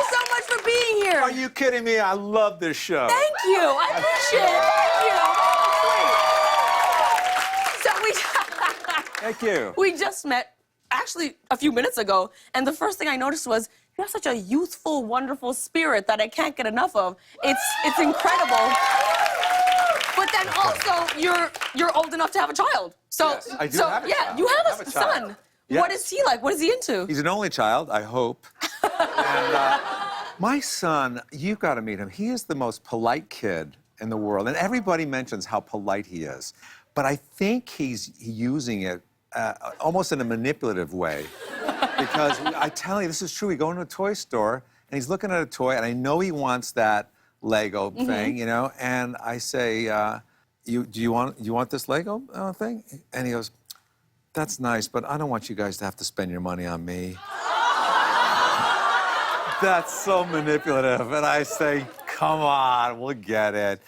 so much for being here. Are you kidding me? I love this show. Thank you. I appreciate it. Thank you. Thank you. We just met, actually, a few minutes ago, and the first thing I noticed was you have such a youthful, wonderful spirit that I can't get enough of. It's incredible. But then also, you're old enough to have a child. So, Yes, I do have a child. You have I a have a son. child. Yes. What is he like? What is he into? He's an only child, I hope. And my son, you've got to meet him. He is the most polite kid in the world, and everybody mentions how polite he is. But I think he's using it almost in a manipulative way. Because I tell you, this is true. We go into a toy store, and he's looking at a toy, and I know he wants that Lego thing, you know? And I say, do you want this Lego thing? And he goes, that's nice, but I don't want you guys to have to spend your money on me. That's so manipulative. And I say, come on, we'll get it.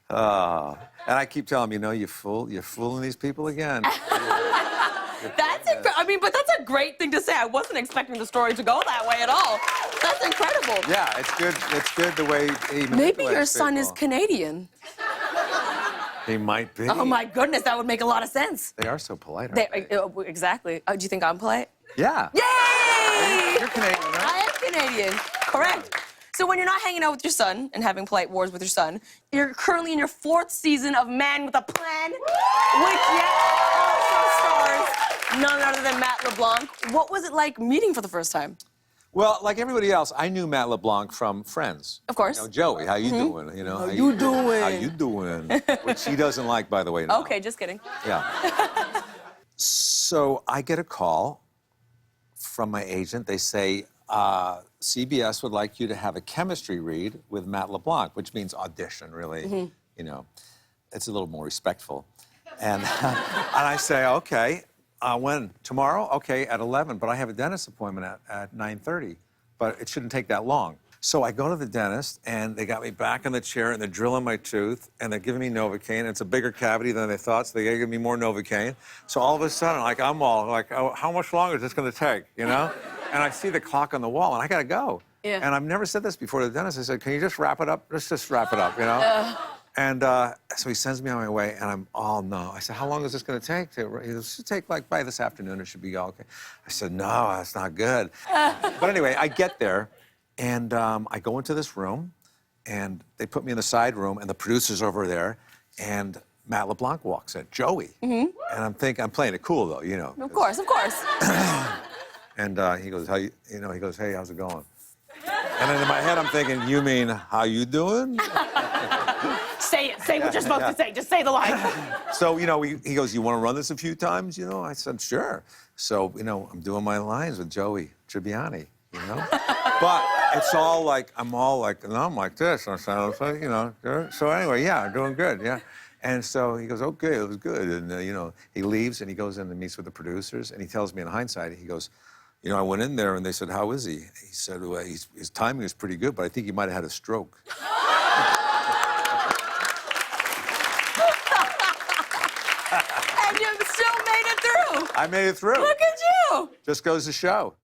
And I keep telling him, you know, you're fooling these people again. That's incredible. I mean, but that's a great thing to say. I wasn't expecting the story to go that way at all. That's incredible. Yeah, it's good. It's good the way he manipulates Maybe your son people. is Canadian. He might be. Oh my goodness, that would make a lot of sense. They are so polite, aren't they? Exactly. Do you think I'm polite? Yeah. Yay! You're Canadian, right? I am Canadian. Correct. So when you're not hanging out with your son and having polite wars with your son, you're currently in your 4th season of Man with a Plan, which also stars none other than Matt LeBlanc. What was it like meeting for the first time? Well, like everybody else, I knew Matt LeBlanc from Friends. Of course. You know, Joey, how you doing? You know, How you doing? How you doing? Which he doesn't like, by the way. Now. Okay, just kidding. Yeah. So I get a call from my agent. They say, CBS would like you to have a chemistry read with Matt LeBlanc, which means audition, really. You know, it's a little more respectful. And, and I say, okay, when? Tomorrow? Okay, at 11, but I have a dentist appointment at 9:30, but it shouldn't take that long. So I go to the dentist, and they got me back in the chair, and they're drilling my tooth, and they're giving me Novocaine, and it's a bigger cavity than they thought, so they gotta give me more Novocaine. So all of a sudden, like, I'm all like, oh, how much longer is this gonna take, you know? And I see the clock on the wall, and I gotta go. Yeah. And I've never said this before to the dentist. I said, can you just wrap it up? Let's just wrap it up, you know? And so he sends me on my way, and I'm all no. I said, how long is this gonna take? He goes, it should take, like, by this afternoon, it should be all okay. I said, no, that's not good. But anyway, I get there, and I go into this room, and they put me in the side room, and the producer's over there, and Matt LeBlanc walks in, Joey. And I'm playing it cool, though, you know. Of course, of course. And he goes, he goes, hey, how's it going? And then in my head, I'm thinking, you mean, how you doing? Say it. Say what you're supposed to say. Just say the line. So, you know, he goes, you want to run this a few times, you know? I said, sure. So, you know, I'm doing my lines with Joey Tribbiani, you know? But it's all like, I'm like this. I said, you know, so anyway, yeah, I'm doing good, yeah. And so he goes, okay, it was good. And, you know, he leaves and he goes in and meets with the producers. And he tells me in hindsight, he goes, you know, I went in there and they said, how is he? He said, well, his timing is pretty good, but I think he might have had a stroke. And you still made it through. I made it through. Look at you. Just goes to show.